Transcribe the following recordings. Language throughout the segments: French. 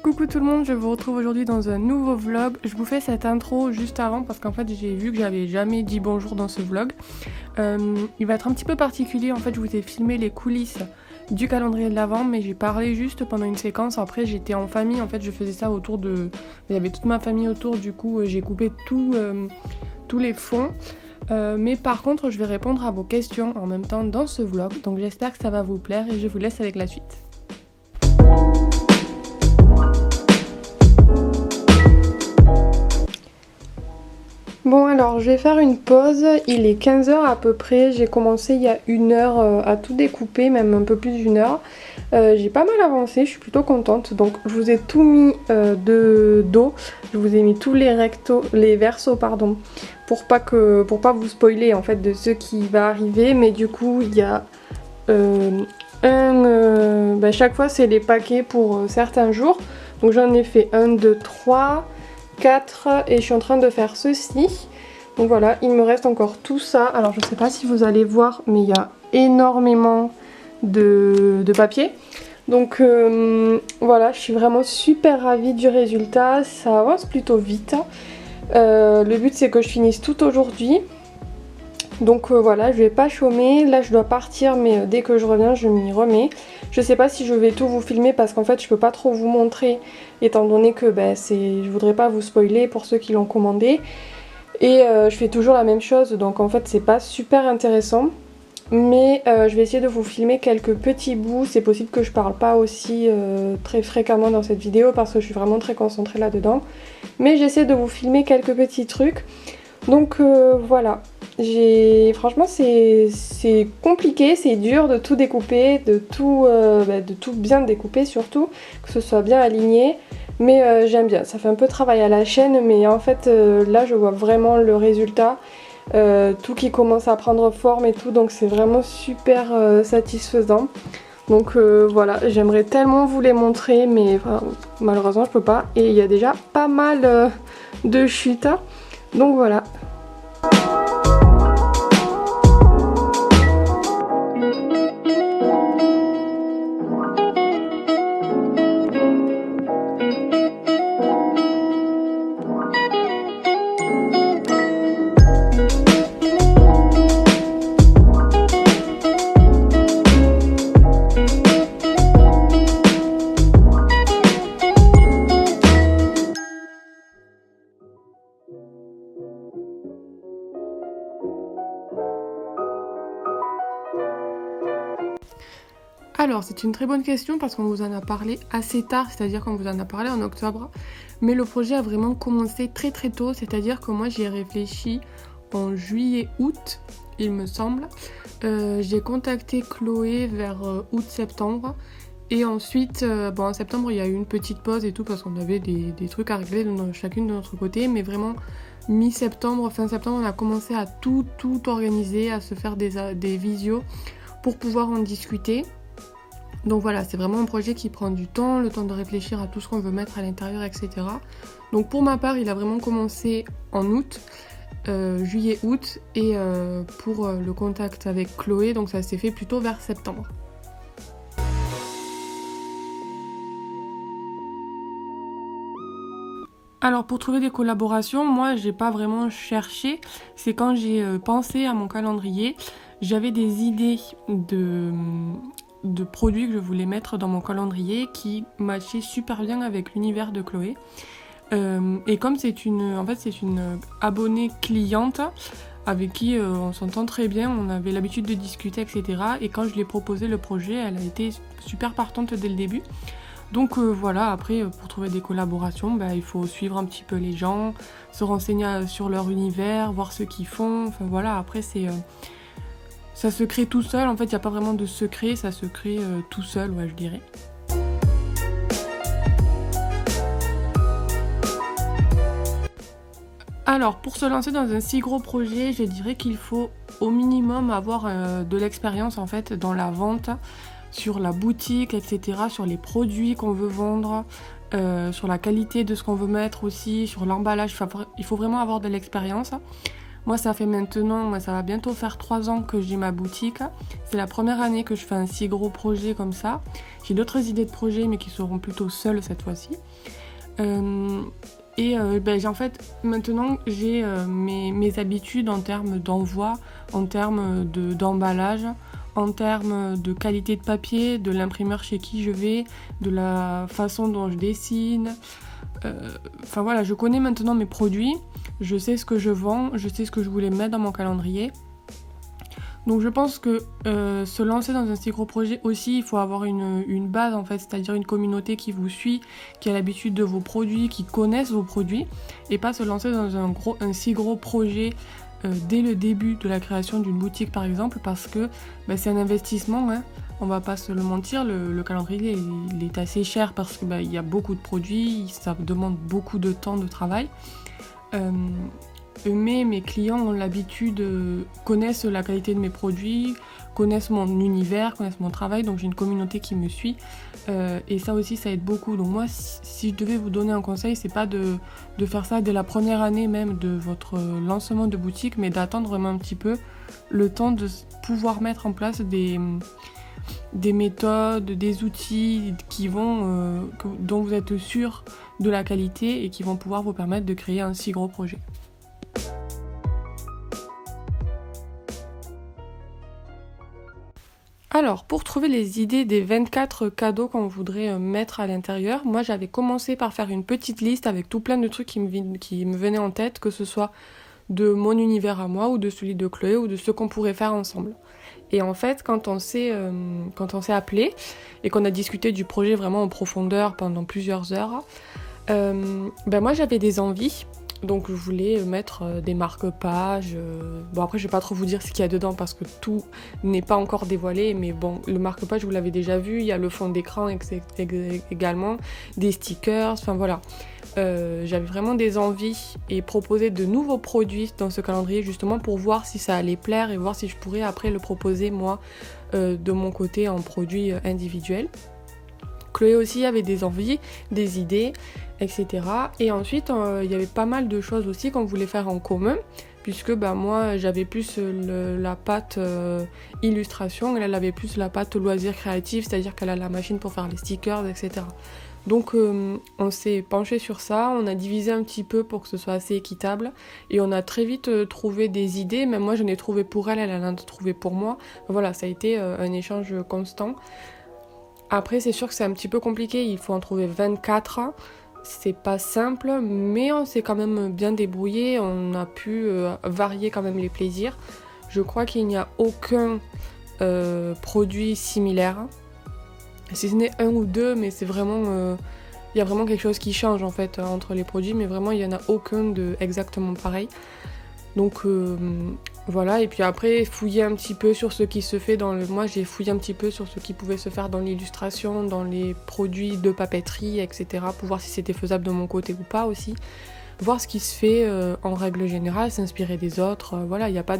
Coucou tout le monde, je vous retrouve aujourd'hui dans un nouveau vlog. Je vous fais cette intro juste avant parce qu'en fait j'ai vu que j'avais jamais dit bonjour dans ce vlog. Il va être un petit peu particulier, en fait je vous ai filmé les coulisses du calendrier de l'Avent, mais j'ai parlé juste pendant une séquence. Après j'étais en famille, en fait je faisais ça autour de... Il y avait toute ma famille autour, du coup j'ai coupé tous les fonds. Mais par contre je vais répondre à vos questions en même temps dans ce vlog, donc j'espère que ça va vous plaire et je vous laisse avec la suite. Bon alors je vais faire une pause, il est 15 h à peu près, j'ai commencé il y a 1 heure à tout découper, même un peu plus d'1 heure. J'ai pas mal avancé, je suis plutôt contente, donc je vous ai tout mis de dos, je vous ai mis tous les versos pardon, pour pas vous spoiler en fait de ce qui va arriver, mais du coup il y a chaque fois c'est les paquets pour certains jours, donc j'en ai fait 1, 2, 3... 4 et je suis en train de faire ceci. Donc voilà, il me reste encore tout ça. Alors je sais pas si vous allez voir, mais il y a énormément de papier. Donc voilà, je suis vraiment super ravie du résultat. Ça avance plutôt vite. Le but c'est que je finisse tout aujourd'hui. Donc voilà, je vais pas chômer. Là je dois partir, mais dès que je reviens je m'y remets. Je sais pas si je vais tout vous filmer parce qu'en fait je peux pas trop vous montrer, étant donné que je voudrais pas vous spoiler pour ceux qui l'ont commandé. Et je fais toujours la même chose, donc en fait c'est pas super intéressant. Mais je vais essayer de vous filmer quelques petits bouts. C'est possible que je parle pas aussi très fréquemment dans cette vidéo parce que je suis vraiment très concentrée là-dedans. Mais j'essaie de vous filmer quelques petits trucs. Donc voilà. Franchement c'est compliqué, c'est dur de tout découper, de tout bien découper surtout, que ce soit bien aligné, mais j'aime bien, ça fait un peu travail à la chaîne, mais en fait là je vois vraiment le résultat, tout qui commence à prendre forme et tout, donc c'est vraiment super satisfaisant. Donc voilà, j'aimerais tellement vous les montrer, mais malheureusement je peux pas, et il y a déjà pas mal de chutes, donc voilà. Alors c'est une très bonne question parce qu'on vous en a parlé assez tard, c'est-à-dire qu'on vous en a parlé en octobre, mais le projet a vraiment commencé très très tôt, c'est-à-dire que moi j'y ai réfléchi en juillet-août il me semble. J'ai contacté Chloé vers août-septembre et ensuite en septembre il y a eu une petite pause et tout parce qu'on avait des trucs à régler chacune de notre côté, mais vraiment mi-septembre, fin septembre on a commencé à tout organiser, à se faire des visios pour pouvoir en discuter. Donc voilà, c'est vraiment un projet qui prend du temps, le temps de réfléchir à tout ce qu'on veut mettre à l'intérieur, etc. Donc pour ma part, il a vraiment commencé en août, juillet-août, et pour le contact avec Chloé, donc ça s'est fait plutôt vers septembre. Alors pour trouver des collaborations, moi j'ai pas vraiment cherché, c'est quand j'ai pensé à mon calendrier, j'avais des idées de produits que je voulais mettre dans mon calendrier qui matchaient super bien avec l'univers de Chloé. Et comme c'est une abonnée cliente avec qui on s'entend très bien, on avait l'habitude de discuter, etc. Et quand je lui ai proposé le projet, elle a été super partante dès le début. Donc voilà, après pour trouver des collaborations, il faut suivre un petit peu les gens, se renseigner sur leur univers, voir ce qu'ils font, enfin voilà, après ça se crée tout seul, en fait il n'y a pas vraiment de secret, ça se crée tout seul, ouais je dirais. Alors pour se lancer dans un si gros projet, je dirais qu'il faut au minimum avoir de l'expérience en fait dans la vente, sur la boutique, etc., sur les produits qu'on veut vendre, sur la qualité de ce qu'on veut mettre aussi, sur l'emballage, il faut vraiment avoir de l'expérience. Moi, ça fait maintenant, ça va bientôt faire 3 ans que j'ai ma boutique. C'est la première année que je fais un si gros projet comme ça. J'ai d'autres idées de projets, mais qui seront plutôt seules cette fois-ci. En fait, maintenant, j'ai mes habitudes en termes d'envoi, en termes d'emballage, en termes de qualité de papier, de l'imprimeur chez qui je vais, de la façon dont je dessine. Enfin voilà, je connais maintenant mes produits, je sais ce que je vends, je sais ce que je voulais mettre dans mon calendrier. Donc je pense que se lancer dans un si gros projet aussi, il faut avoir une base en fait, c'est-à-dire une communauté qui vous suit, qui a l'habitude de vos produits, qui connaissent vos produits, et pas se lancer dans un si gros projet dès le début de la création d'une boutique par exemple, parce que c'est un investissement, hein. On va pas se le mentir, le calendrier il est assez cher parce que il y a beaucoup de produits, ça demande beaucoup de temps de travail. Mais mes clients ont l'habitude, connaissent la qualité de mes produits, connaissent mon univers, connaissent mon travail, donc j'ai une communauté qui me suit. Et ça aussi, ça aide beaucoup. Donc moi, si je devais vous donner un conseil, c'est pas de faire ça dès la première année même de votre lancement de boutique, mais d'attendre vraiment un petit peu le temps de pouvoir mettre en place des méthodes, des outils dont vous êtes sûr de la qualité et qui vont pouvoir vous permettre de créer un si gros projet. Alors, pour trouver les idées des 24 cadeaux qu'on voudrait mettre à l'intérieur, moi j'avais commencé par faire une petite liste avec tout plein de trucs qui me venaient en tête, que ce soit de mon univers à moi ou de celui de Chloé ou de ce qu'on pourrait faire ensemble. Et en fait, quand on s'est appelé et qu'on a discuté du projet vraiment en profondeur pendant plusieurs heures, moi j'avais des envies. Donc je voulais mettre des marque-pages. Bon après je vais pas trop vous dire ce qu'il y a dedans parce que tout n'est pas encore dévoilé. Mais bon, le marque-page vous l'avez déjà vu. Il y a le fond d'écran également, des stickers, enfin voilà. J'avais vraiment des envies et proposé de nouveaux produits dans ce calendrier justement pour voir si ça allait plaire et voir si je pourrais après le proposer moi de mon côté en produit individuel. Chloé aussi avait des envies, des idées, etc. Et ensuite, il y avait pas mal de choses aussi qu'on voulait faire en commun, puisque moi, j'avais plus la patte illustration, elle avait plus la patte loisir créatif, c'est-à-dire qu'elle a la machine pour faire les stickers, etc. Donc, on s'est penché sur ça, on a divisé un petit peu pour que ce soit assez équitable, et on a très vite trouvé des idées, même moi, j'en ai trouvé pour elle, elle en a trouvé pour moi. Voilà, ça a été un échange constant. Après, c'est sûr que c'est un petit peu compliqué, il faut en trouver 24. C'est pas simple, mais on s'est quand même bien débrouillé, on a pu varier quand même les plaisirs. Je crois qu'il n'y a aucun produit similaire, si ce n'est un ou deux, mais c'est vraiment... il y a vraiment quelque chose qui change en fait entre les produits, mais vraiment il n'y en a aucun de exactement pareil. Donc voilà, et puis après fouiller un petit peu sur ce qui se fait moi j'ai fouillé un petit peu sur ce qui pouvait se faire dans l'illustration, dans les produits de papeterie, etc. pour voir si c'était faisable de mon côté ou pas aussi. Voir ce qui se fait en règle générale, s'inspirer des autres, voilà, il n'y a pas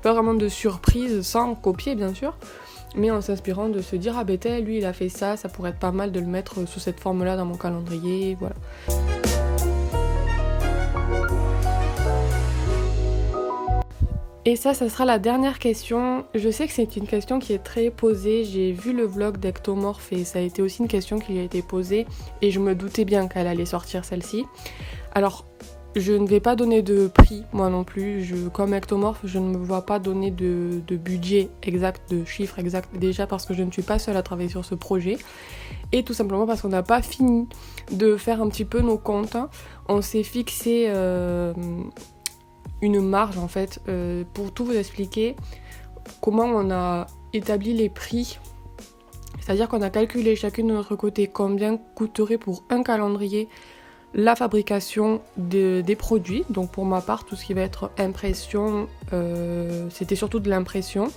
vraiment de surprise, sans copier bien sûr, mais en s'inspirant de se dire ah lui il a fait ça pourrait être pas mal de le mettre sous cette forme là dans mon calendrier, voilà. Et ça sera la dernière question. Je sais que c'est une question qui est très posée. J'ai vu le vlog d'Ectomorph et ça a été aussi une question qui lui a été posée. Et je me doutais bien qu'elle allait sortir celle-ci. Alors, je ne vais pas donner de prix, moi non plus. Comme Ectomorph, je ne me vois pas donner de budget exact, de chiffres exacts. Déjà parce que je ne suis pas seule à travailler sur ce projet. Et tout simplement parce qu'on n'a pas fini de faire un petit peu nos comptes. On s'est fixé... une marge en fait, pour tout vous expliquer comment on a établi les prix. C'est-à-dire qu'on a calculé chacune de notre côté combien coûterait pour un calendrier la fabrication des produits. Donc pour ma part, tout ce qui va être impression, c'était surtout de l'impression.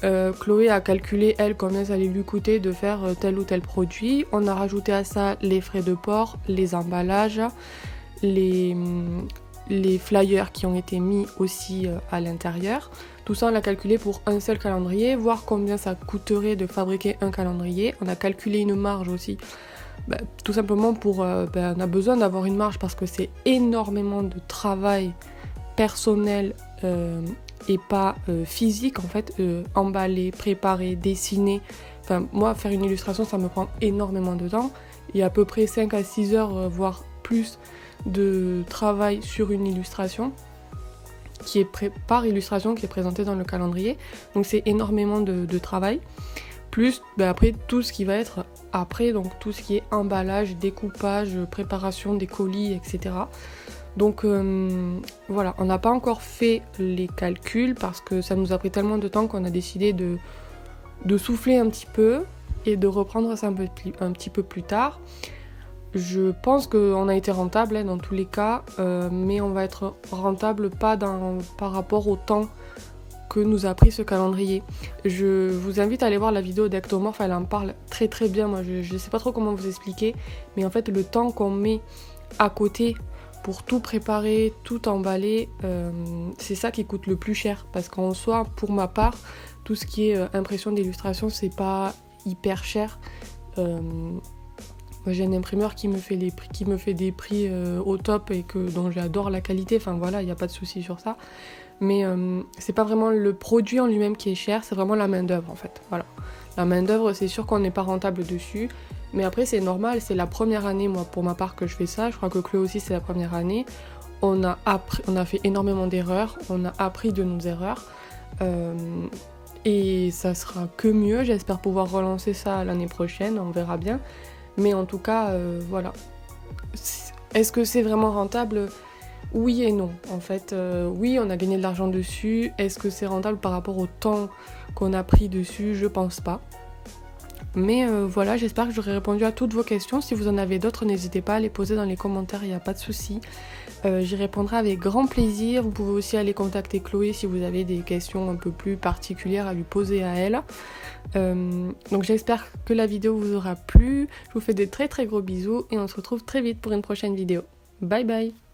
Chloé a calculé, elle, combien ça allait lui coûter de faire tel ou tel produit. On a rajouté à ça les frais de port, les emballages, les flyers qui ont été mis aussi à l'intérieur. Tout ça on l'a calculé pour un seul calendrier, voir combien ça coûterait de fabriquer un calendrier. On a calculé une marge aussi, tout simplement pour... on a besoin d'avoir une marge parce que c'est énormément de travail personnel et pas physique en fait, emballer, préparer, dessiner. Enfin moi faire une illustration ça me prend énormément de temps. Il y a à peu près 5 à 6 heures voire plus de travail sur une illustration qui est par illustration qui est présentée dans le calendrier. Donc c'est énormément de travail. Plus après tout ce qui va être après, donc tout ce qui est emballage, découpage, préparation des colis, etc. Donc voilà, on n'a pas encore fait les calculs parce que ça nous a pris tellement de temps qu'on a décidé de souffler un petit peu et de reprendre ça un petit peu plus tard. Je pense qu'on a été rentable dans tous les cas, mais on va être rentable pas par rapport au temps que nous a pris ce calendrier. Je vous invite à aller voir la vidéo d'Ectomorph, elle en parle très très bien. Moi je sais pas trop comment vous expliquer, mais en fait le temps qu'on met à côté pour tout préparer, tout emballer, c'est ça qui coûte le plus cher. Parce qu'en soi, pour ma part, tout ce qui est impression d'illustration, c'est pas hyper cher. Moi, j'ai un imprimeur qui me fait des prix au top et dont j'adore la qualité. Enfin voilà, il n'y a pas de souci sur ça. Mais c'est pas vraiment le produit en lui-même qui est cher, c'est vraiment la main d'œuvre en fait. Voilà. La main d'œuvre, c'est sûr qu'on n'est pas rentable dessus. Mais après c'est normal, c'est la première année moi pour ma part que je fais ça, je crois que Chloé aussi c'est la première année. On a fait énormément d'erreurs, on a appris de nos erreurs et ça sera que mieux, j'espère pouvoir relancer ça l'année prochaine, on verra bien. Mais en tout cas voilà. Est-ce que c'est vraiment rentable ? Oui et non. En fait oui on a gagné de l'argent dessus, est-ce que c'est rentable par rapport au temps qu'on a pris dessus ? Je pense pas. Mais voilà, j'espère que j'aurai répondu à toutes vos questions. Si vous en avez d'autres, n'hésitez pas à les poser dans les commentaires, il n'y a pas de souci. J'y répondrai avec grand plaisir. Vous pouvez aussi aller contacter Chloé si vous avez des questions un peu plus particulières à lui poser à elle. Donc j'espère que la vidéo vous aura plu. Je vous fais de très très gros bisous et on se retrouve très vite pour une prochaine vidéo. Bye bye!